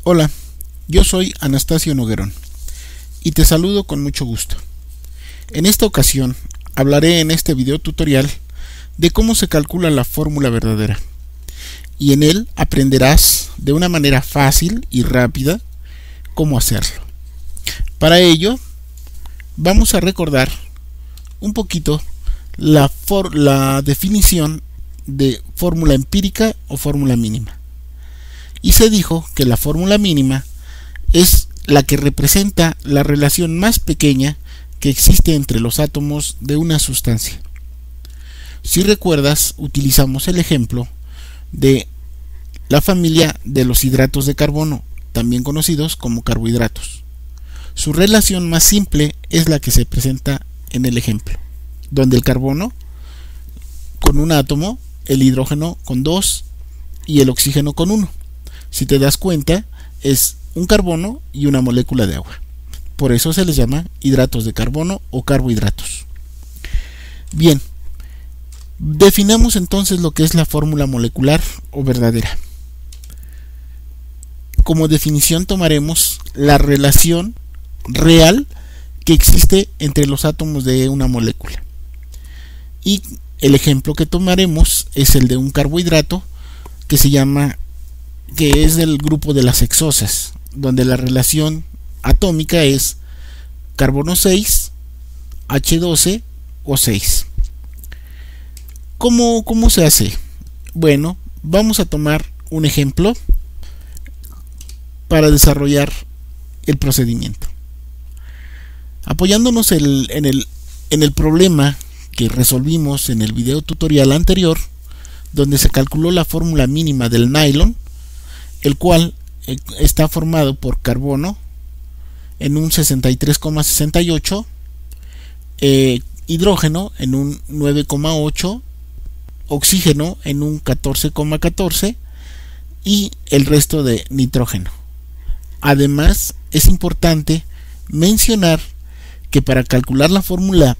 Hola, yo soy Anastasio Noguerón y te saludo con mucho gusto. En esta ocasión hablaré en este video tutorial de cómo se calcula la fórmula verdadera, y en él aprenderás de una manera fácil y rápida cómo hacerlo. Para ello vamos a recordar un poquito la definición de fórmula empírica o fórmula mínima. Y se dijo que la fórmula mínima es la que representa la relación más pequeña que existe entre los átomos de una sustancia. Si recuerdas, utilizamos el ejemplo de la familia de los hidratos de carbono, también conocidos como carbohidratos. Su relación más simple es la que se presenta en el ejemplo, donde el carbono con un átomo, el hidrógeno con 2 y el oxígeno con 1. Si te das cuenta, es un carbono y una molécula de agua. Por eso se les llama hidratos de carbono o carbohidratos. Bien, definamos entonces lo que es la fórmula molecular o verdadera. Como definición tomaremos la relación real que existe entre los átomos de una molécula. Y el ejemplo que tomaremos es el de un carbohidrato que es del grupo de las hexosas, donde la relación atómica es carbono 6, H12 o 6. ¿Cómo se hace? Bueno, vamos a tomar un ejemplo para desarrollar el procedimiento. Apoyándonos en el problema que resolvimos en el video tutorial anterior, donde se calculó la fórmula mínima del nylon, el cual está formado por carbono en un 63,68, hidrógeno en un 9,8, oxígeno en un 14,14 y el resto de nitrógeno. Además, es importante mencionar que para calcular la fórmula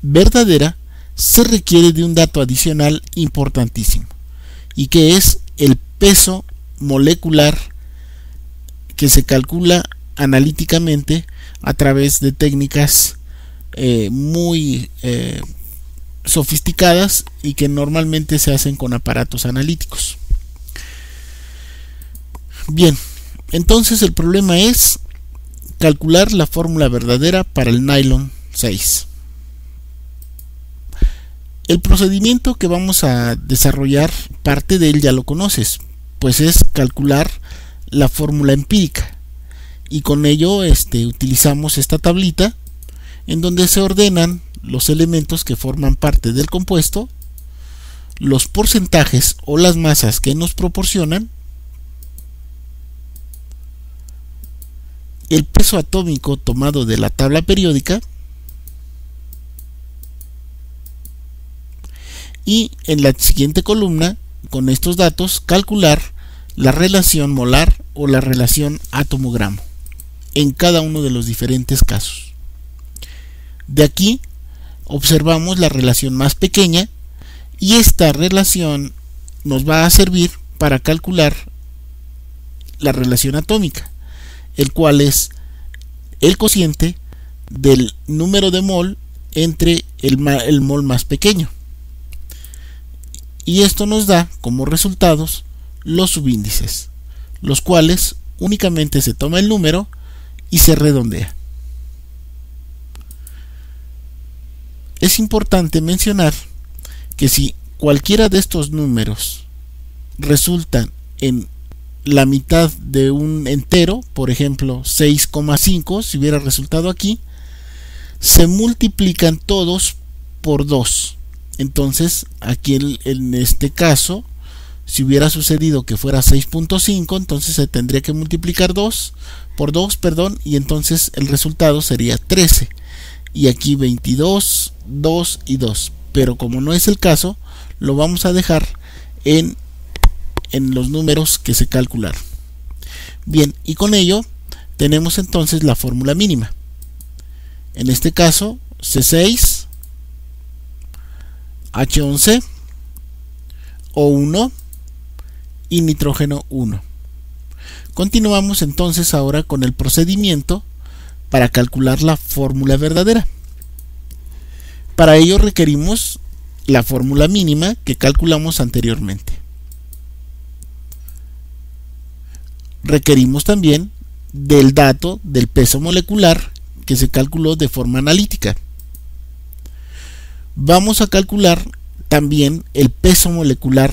verdadera se requiere de un dato adicional importantísimo, y que es el peso molecular, que se calcula analíticamente a través de técnicas muy sofisticadas y que normalmente se hacen con aparatos analíticos. Bien, entonces el problema es calcular la fórmula verdadera para el nylon 6. El procedimiento que vamos a desarrollar, parte de él ya lo conoces, pues es calcular la fórmula empírica, y con ello utilizamos esta tablita en donde se ordenan los elementos que forman parte del compuesto, los porcentajes o las masas que nos proporcionan, el peso atómico tomado de la tabla periódica, y en la siguiente columna, con estos datos, calcular la relación molar o la relación átomo-gramo en cada uno de los diferentes casos. De aquí observamos la relación más pequeña, y esta relación nos va a servir para calcular la relación atómica, el cual es el cociente del número de mol entre el mol más pequeño. Y esto nos da como resultados los subíndices, los cuales únicamente se toma el número y se redondea. Es importante mencionar que si cualquiera de estos números resulta en la mitad de un entero, por ejemplo 6,5, si hubiera resultado aquí, se multiplican todos por 2. Entonces aquí en este caso, si hubiera sucedido que fuera 6.5, entonces se tendría que multiplicar por 2, y entonces el resultado sería 13, y aquí 22, 2 y 2, pero como no es el caso, lo vamos a dejar en los números que se calcularon. Bien, y con ello tenemos entonces la fórmula mínima. En este caso, C6, H11, O1 y nitrógeno 1. Continuamos entonces ahora con el procedimiento para calcular la fórmula verdadera. Para ello requerimos la fórmula mínima que calculamos anteriormente. Requerimos también del dato del peso molecular que se calculó de forma analítica. Vamos a calcular también el peso molecular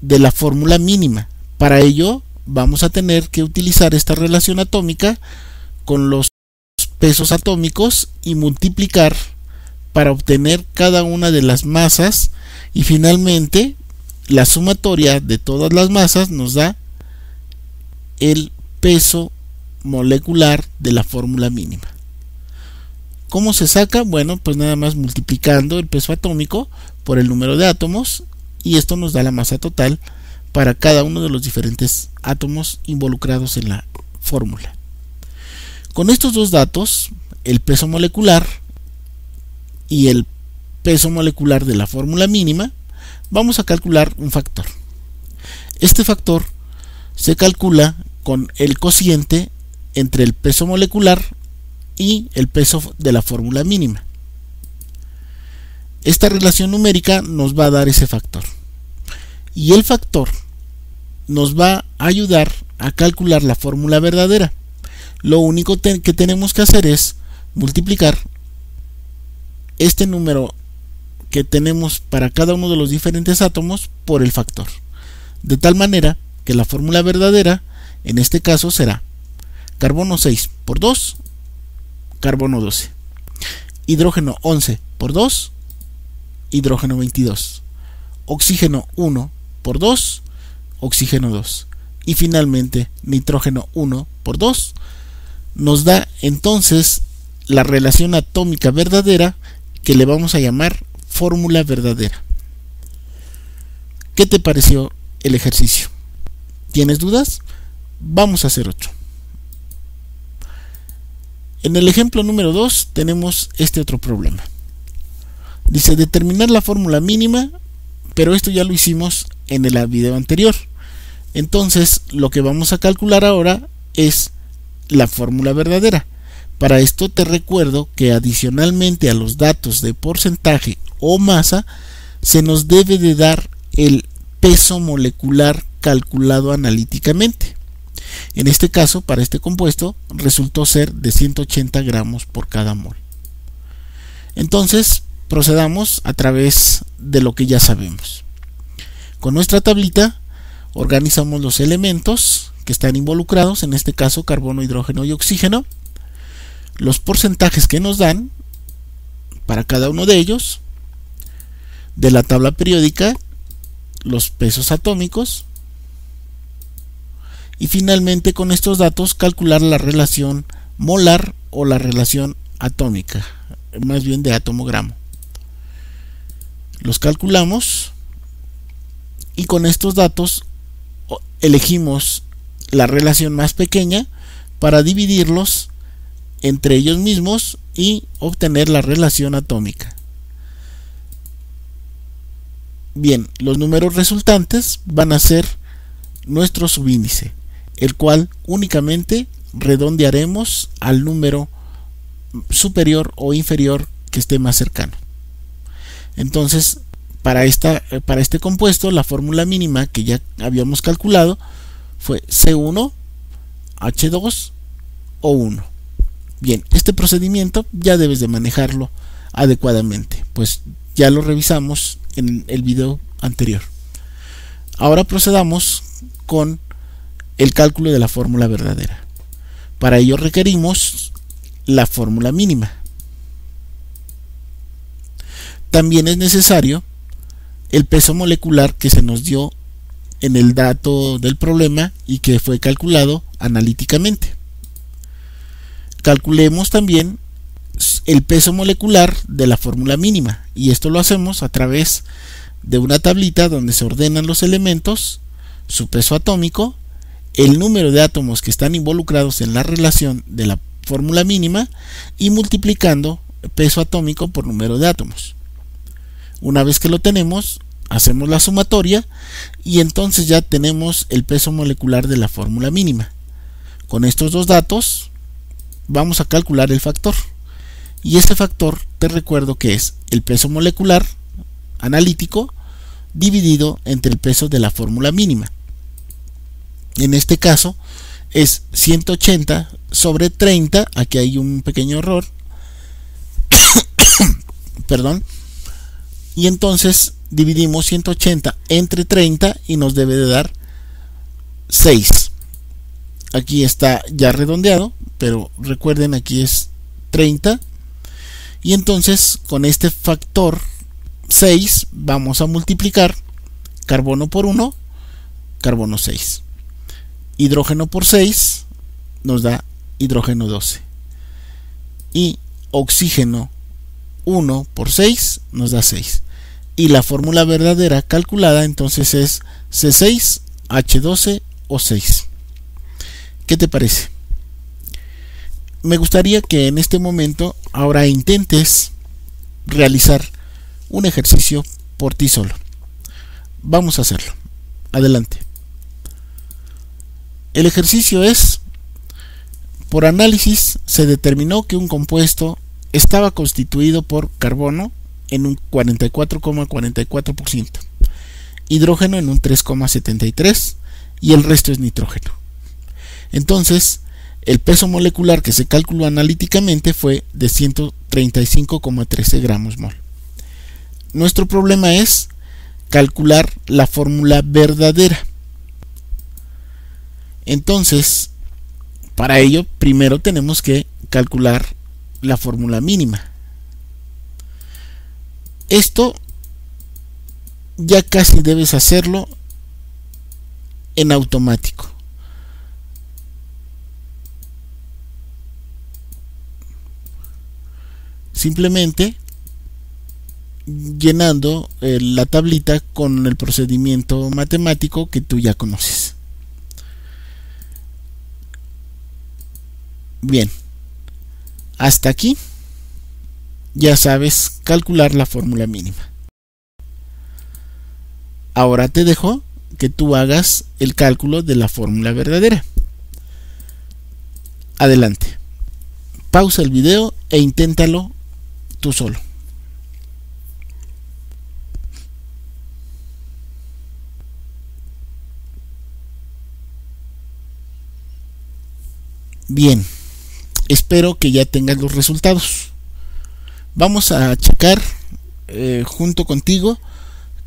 de la fórmula mínima. Para ello vamos a tener que utilizar esta relación atómica con los pesos atómicos y multiplicar para obtener cada una de las masas, y finalmente la sumatoria de todas las masas nos da el peso molecular de la fórmula mínima. ¿Cómo se saca? Bueno, pues nada más multiplicando el peso atómico por el número de átomos, y esto nos da la masa total para cada uno de los diferentes átomos involucrados en la fórmula. Con estos dos datos, el peso molecular y el peso molecular de la fórmula mínima, vamos a calcular un factor. Este factor se calcula con el cociente entre el peso molecular y el peso de la fórmula mínima. Esta relación numérica nos va a dar ese factor, y el factor nos va a ayudar a calcular la fórmula verdadera. Lo único que tenemos que hacer es multiplicar este número que tenemos para cada uno de los diferentes átomos por el factor, de tal manera que la fórmula verdadera en este caso será carbono 6 por 2, carbono 12, hidrógeno 11 por 2, hidrógeno 22, oxígeno 1 por 2, oxígeno 2, y finalmente nitrógeno 1 por 2. Nos da entonces la relación atómica verdadera, que le vamos a llamar fórmula verdadera. ¿Qué te pareció el ejercicio? ¿Tienes dudas? Vamos a hacer otro. En el ejemplo número 2 tenemos este otro problema. Dice determinar la fórmula mínima, pero esto ya lo hicimos en el video anterior. Entonces lo que vamos a calcular ahora es la fórmula verdadera. Para esto te recuerdo que adicionalmente a los datos de porcentaje o masa, se nos debe de dar el peso molecular calculado analíticamente. En este caso, para este compuesto, resultó ser de 180 gramos por cada mol. Entonces, procedamos a través de lo que ya sabemos. Con nuestra tablita, organizamos los elementos que están involucrados, en este caso carbono, hidrógeno y oxígeno, los porcentajes que nos dan para cada uno de ellos, de la tabla periódica, los pesos atómicos, y finalmente con estos datos calcular la relación molar o la relación atómica, más bien de átomo-gramo. Los calculamos y con estos datos elegimos la relación más pequeña para dividirlos entre ellos mismos y obtener la relación atómica. Bien, los números resultantes van a ser nuestro subíndice, el cual únicamente redondearemos al número superior o inferior que esté más cercano. Entonces, para este compuesto, la fórmula mínima que ya habíamos calculado fue C1, H2 o 1. Bien, este procedimiento ya debes de manejarlo adecuadamente, pues ya lo revisamos en el video anterior. Ahora procedamos con el cálculo de la fórmula verdadera. Para ello requerimos la fórmula mínima. También es necesario el peso molecular que se nos dio en el dato del problema y que fue calculado analíticamente. Calculemos también el peso molecular de la fórmula mínima, y esto lo hacemos a través de una tablita donde se ordenan los elementos, su peso atómico, el número de átomos que están involucrados en la relación de la fórmula mínima y multiplicando peso atómico por número de átomos. Una vez que lo tenemos, hacemos la sumatoria y entonces ya tenemos el peso molecular de la fórmula mínima. Con estos dos datos vamos a calcular el factor, y ese factor te recuerdo que es el peso molecular analítico dividido entre el peso de la fórmula mínima. En este caso es 180 sobre 30, aquí hay un pequeño error, perdón, y entonces dividimos 180 entre 30 y nos debe de dar 6. Aquí está ya redondeado, pero recuerden, aquí es 30, y entonces con este factor 6 vamos a multiplicar carbono por 1, carbono 6, hidrógeno por 6 nos da hidrógeno 12, y oxígeno 1 por 6 nos da 6, y la fórmula verdadera calculada entonces es C6H12O6. ¿Qué te parece? Me gustaría que en este momento ahora intentes realizar un ejercicio por ti solo. Vamos a hacerlo. Adelante. El ejercicio es: por análisis se determinó que un compuesto estaba constituido por carbono en un 44,44%, hidrógeno en un 3,73% y el resto es nitrógeno. Entonces, el peso molecular que se calculó analíticamente fue de 135,13 gramos mol. Nuestro problema es calcular la fórmula verdadera. Entonces, para ello, primero tenemos que calcular la fórmula mínima. Esto ya casi debes hacerlo en automático. Simplemente llenando la tablita con el procedimiento matemático que tú ya conoces. Bien, hasta aquí ya sabes calcular la fórmula mínima. Ahora te dejo que tú hagas el cálculo de la fórmula verdadera. Adelante, pausa el video e inténtalo tú solo. Bien, espero que ya tengas los resultados. Vamos a checar junto contigo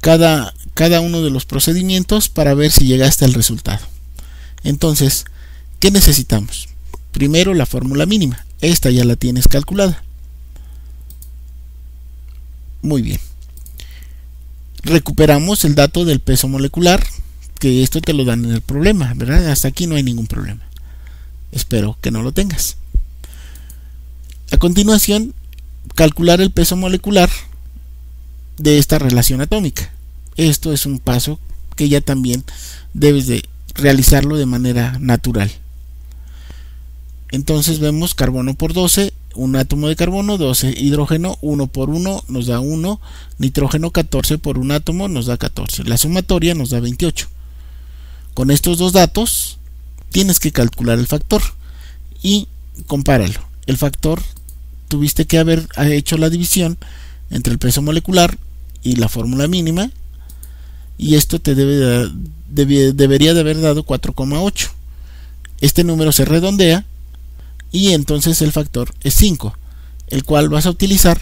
cada uno de los procedimientos para ver si llegaste al resultado. Entonces, ¿qué necesitamos? Primero, la fórmula mínima. Esta ya la tienes calculada. Muy bien. Recuperamos el dato del peso molecular, que esto te lo dan en el problema, ¿verdad? Hasta aquí no hay ningún problema. Espero que no lo tengas. A continuación, calcular el peso molecular de esta relación atómica. Esto es un paso que ya también debes de realizarlo de manera natural. Entonces vemos carbono por 12, un átomo de carbono, 12, hidrógeno 1 por 1 nos da 1, nitrógeno 14 por un átomo nos da 14, la sumatoria nos da 28. Con estos dos datos tienes que calcular el factor y compáralo. El factor tuviste que haber hecho la división entre el peso molecular y la fórmula mínima, y esto te debería de haber dado 4,8. Este número se redondea y entonces el factor es 5, el cual vas a utilizar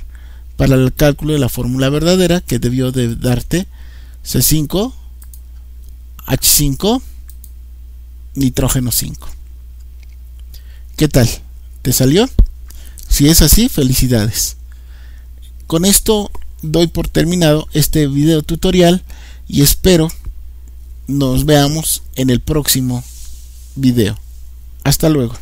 para el cálculo de la fórmula verdadera, que debió de darte C5H5 nitrógeno 5. ¿Qué tal? ¿Te salió? Si es así, felicidades. Con esto doy por terminado este video tutorial y espero nos veamos en el próximo video. Hasta luego.